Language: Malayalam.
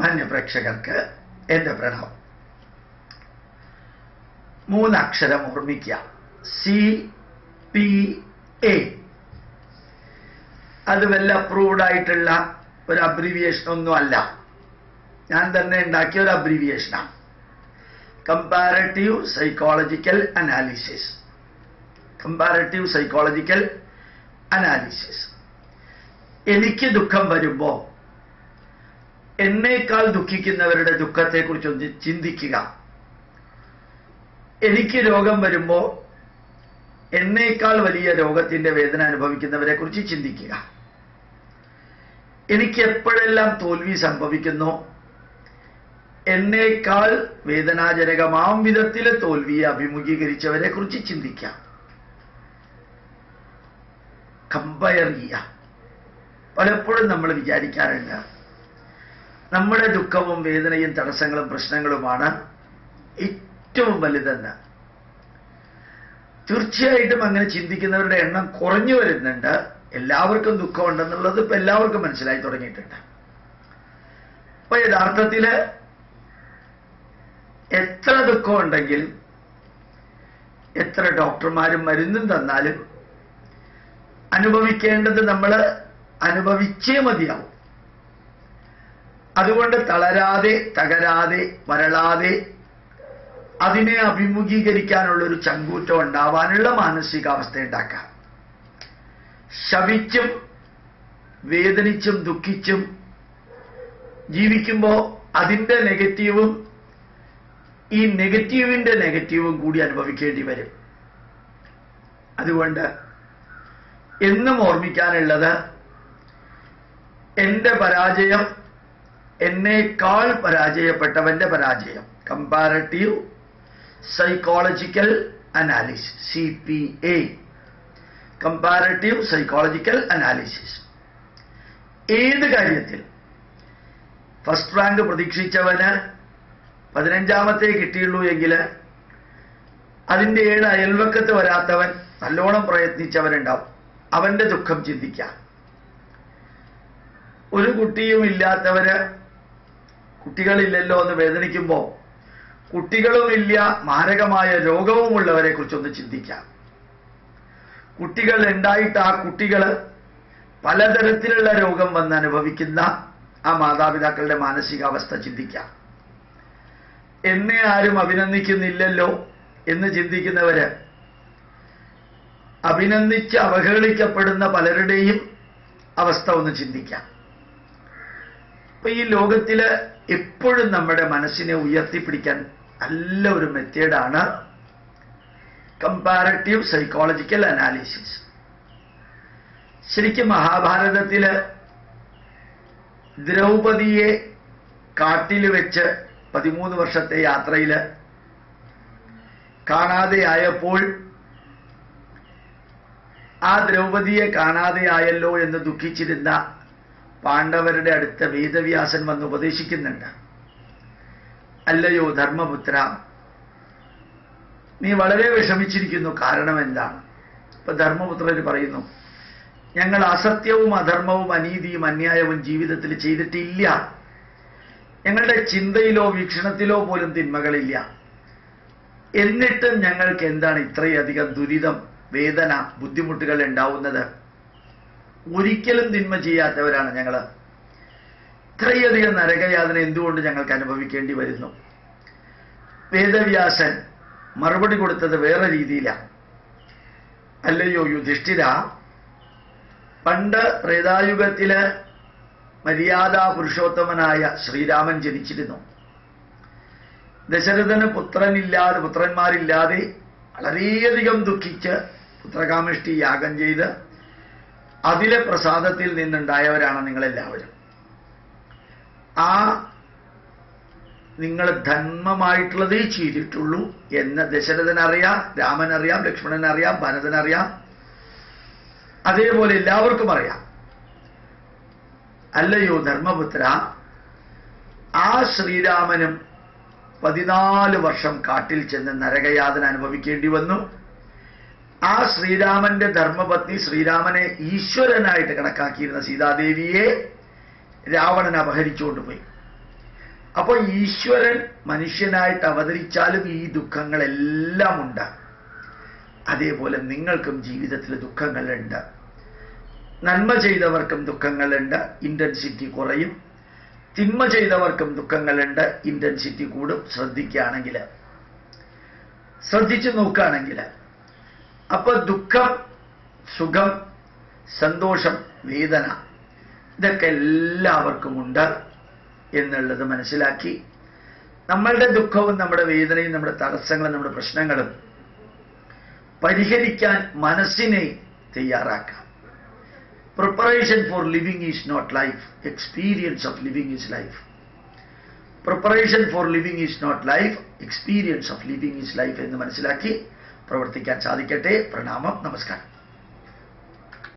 മാന്യപ്രേക്ഷകർക്ക് എൻ്റെ പ്രണാമം. 3 അക്ഷരം ഓർമ്മിക്കുക. CPA. അത് വെൽ അപ്രൂവ്ഡ് ആയിട്ടുള്ള ഒരു അബ്രീവിയേഷൻ ഒന്നും അല്ല, ഞാൻ തന്നെ ഉണ്ടാക്കിയ ഒരു അബ്രീവിയേഷനാണ്. Comparative psychological analysis. Comparative psychological analysis. എനിക്ക് ദുഃഖം വരുമ്പോൾ എന്നേക്കാൾ ദുഃഖിക്കുന്നവരുടെ ദുഃഖത്തെക്കുറിച്ചൊന്ന് ചിന്തിക്കുക. എനിക്ക് രോഗം വരുമ്പോൾ എന്നേക്കാൾ വലിയ രോഗത്തിന്റെ വേദന അനുഭവിക്കുന്നവരെ കുറിച്ച് ചിന്തിക്കുക. എനിക്ക് എപ്പോഴെല്ലാം തോൽവി സംഭവിക്കുന്നു, എന്നേക്കാൾ വേദനാജനകമാം വിധത്തിൽ തോൽവിയെ അഭിമുഖീകരിച്ചവരെ കുറിച്ച് ചിന്തിക്കാം. കമ്പയർ ചെയ്യുക. പലപ്പോഴും നമ്മൾ വിചാരിക്കാറുണ്ട് നമ്മുടെ ദുഃഖവും വേദനയും തടസ്സങ്ങളും പ്രശ്നങ്ങളുമാണ് ഏറ്റവും വലുതെന്ന്. തീർച്ചയായിട്ടും അങ്ങനെ ചിന്തിക്കുന്നവരുടെ എണ്ണം കുറഞ്ഞു വരുന്നുണ്ട്. എല്ലാവർക്കും ദുഃഖമുണ്ടെന്നുള്ളത് ഇപ്പൊ എല്ലാവർക്കും മനസ്സിലായി തുടങ്ങിയിട്ടുണ്ട്. അപ്പൊ യഥാർത്ഥത്തില് എത്ര ദുഃഖമുണ്ടെങ്കിലും എത്ര ഡോക്ടർമാരും മരുന്നും തന്നാലും അനുഭവിക്കേണ്ടത് നമ്മൾ അനുഭവിച്ചേ മതിയാവും. അതുകൊണ്ട് തളരാതെ, തകരാതെ, വരളാതെ അതിനെ അഭിമുഖീകരിക്കാനുള്ളൊരു ചങ്കൂറ്റം ഉണ്ടാവാനുള്ള മാനസികാവസ്ഥ ഉണ്ടാക്കാം. ശപിച്ചും വേദനിച്ചും ദുഃഖിച്ചും ജീവിക്കുമ്പോൾ അതിൻ്റെ നെഗറ്റീവും ഈ നെഗറ്റീവിൻ്റെ നെഗറ്റീവും കൂടി അനുഭവിക്കേണ്ടി വരും. അതുകൊണ്ട് എന്നും ഓർമ്മിക്കാനുള്ളത്, എൻ്റെ പരാജയം എന്നേക്കാൾ പരാജയപ്പെട്ടവന്റെ പരാജയം. Comparative psychological analysis, CPA. Comparative psychological analysis. ഏത് കാര്യത്തിൽ ഫസ്റ്റ് റാങ്ക് പ്രതീക്ഷിച്ചവന് 15ാമത്തെ കിട്ടിയുള്ളൂ എങ്കിൽ അതിൻ്റെ 7 അയൽവക്കത്ത് വരാത്തവൻ നല്ലോണം പ്രയത്നിച്ചവനുണ്ടാവും. അവന്റെ ദുഃഖം ചിന്തിക്കാം. ഒരു കുട്ടിയും ഇല്ലാത്തവര് കുട്ടികളില്ലല്ലോ എന്ന് വേദനിക്കുമ്പോൾ കുട്ടികളുമില്ല മാരകമായ രോഗവുമുള്ളവരെ കുറിച്ചൊന്ന് ചിന്തിക്കാം. കുട്ടികൾ ഉണ്ടായിട്ട് ആ കുട്ടികൾ പലതരത്തിലുള്ള രോഗം വന്ന് അനുഭവിക്കുന്ന ആ മാതാപിതാക്കളുടെ മാനസികാവസ്ഥ ചിന്തിക്കാം. എന്നെ ആരും അഭിനന്ദിക്കുന്നില്ലല്ലോ എന്ന് ചിന്തിക്കുന്നവര് അഭിനന്ദിച്ച് അവഹേളിക്കപ്പെടുന്ന പലരുടെയും അവസ്ഥ ഒന്ന് ചിന്തിക്കാം. അപ്പൊ ഈ ലോകത്തില് എപ്പോഴും നമ്മുടെ മനസ്സിനെ ഉയർത്തിപ്പിടിക്കാൻ നല്ല ഒരു മെത്തേഡാണ് കമ്പാരറ്റീവ് സൈക്കോളജിക്കൽ അനാലിസിസ്. ശരിക്കും മഹാഭാരതത്തില് ദ്രൗപദിയെ കാട്ടിൽ വെച്ച് 13 വർഷത്തെ യാത്രയിൽ കാണാതെയായപ്പോൾ ആ ദ്രൗപദിയെ കാണാതെയായല്ലോ എന്ന് ദുഃഖിച്ചിരുന്ന പാണ്ഡവരുടെ അടുത്ത് വേദവ്യാസൻ വന്ന് ഉപദേശിക്കുന്നുണ്ട്. അല്ലയോ ധർമ്മപുത്ര, നീ വളരെ വിഷമിച്ചിരിക്കുന്നു, കാരണം എന്താണ്? ഇപ്പൊ ധർമ്മപുത്രർ പറയുന്നു, ഞങ്ങൾ അസത്യവും അധർമ്മവും അനീതിയും അന്യായവും ജീവിതത്തിൽ ചെയ്തിട്ടില്ല. ഞങ്ങളുടെ ചിന്തയിലോ വീക്ഷണത്തിലോ പോലും തിന്മകളില്ല. എന്നിട്ടും ഞങ്ങൾക്ക് എന്താണ് ഇത്രയധികം ദുരിതം, വേദന, ബുദ്ധിമുട്ടുകൾ ഉണ്ടാവുന്നത്? ഒരിക്കലും തിന്മ ചെയ്യാത്തവരാണ് ഞങ്ങൾ. ഇത്രയധികം നരകയാതന എന്തുകൊണ്ട് ഞങ്ങൾക്ക് അനുഭവിക്കേണ്ടി വരുന്നു? വേദവ്യാസൻ മറുപടി കൊടുത്തത് വേറെ രീതിയിലാണ്. അല്ലയോ യുധിഷ്ഠിര, പണ്ട് ത്രേതായുഗത്തില് മര്യാദാ പുരുഷോത്തമനായ ശ്രീരാമൻ ജനിച്ചിരുന്നു. ദശരഥന് പുത്രന്മാരില്ലാതെ വളരെയധികം ദുഃഖിച്ച് പുത്രകാമേഷ്ടി യാഗം ചെയ്ത് അതിലെ പ്രസാദത്തിൽ നിന്നുണ്ടായവരാണ് നിങ്ങളെല്ലാവരും. ആ നിങ്ങൾ ധർമ്മമായിട്ടുള്ളതേ ചെയ്തിട്ടുള്ളൂ എന്ന് ദശരഥനറിയാം, രാമനറിയാം, ലക്ഷ്മണനറിയാം, ഭരതനറിയാം, അതേപോലെ എല്ലാവർക്കും അറിയാം. അല്ലയോ ധർമ്മപുത്ര, ആ ശ്രീരാമനും 14 വർഷം കാട്ടിൽ ചെന്ന് നരകയാതന അനുഭവിക്കേണ്ടി വന്നു. ആ ശ്രീരാമന്റെ ധർമ്മപത്നി ശ്രീരാമനെ ഈശ്വരനായിട്ട് കണക്കാക്കിയിരുന്ന സീതാദേവിയെ രാവണൻ അപഹരിച്ചുകൊണ്ടുപോയി. അപ്പോൾ ഈശ്വരൻ മനുഷ്യനായിട്ട് അവതരിച്ചാലും ഈ ദുഃഖങ്ങളെല്ലാം ഉണ്ട്. അതേപോലെ നിങ്ങൾക്കും ജീവിതത്തിൽ ദുഃഖങ്ങളുണ്ട്. നന്മ ചെയ്തവർക്കും ദുഃഖങ്ങളുണ്ട്, ഇന്റൻസിറ്റി കുറയും. തിന്മ ചെയ്തവർക്കും ദുഃഖങ്ങളുണ്ട്, ഇന്റൻസിറ്റി കൂടും. ശ്രദ്ധിക്കുകയാണെങ്കിൽ, ശ്രദ്ധിച്ചു നോക്കുകയാണെങ്കിൽ, അപ്പൊ ദുഃഖം, സുഖം, സന്തോഷം, വേദന, ഇതൊക്കെ എല്ലാവർക്കും ഉണ്ട് എന്നുള്ളത് മനസ്സിലാക്കി നമ്മളുടെ ദുഃഖവും നമ്മുടെ വേദനയും നമ്മുടെ തടസ്സങ്ങളും നമ്മുടെ പ്രശ്നങ്ങളും പരിഹരിക്കാൻ മനസ്സിനെ തയ്യാറാക്കാം. Preparation for living is not life. Experience of living is life. Preparation for living is not life. Experience of living is life എന്ന് മനസ്സിലാക്കി പ്രവർത്തിക്കാൻ സാധിക്കട്ടെ. പ്രണാമം. നമസ്കാരം.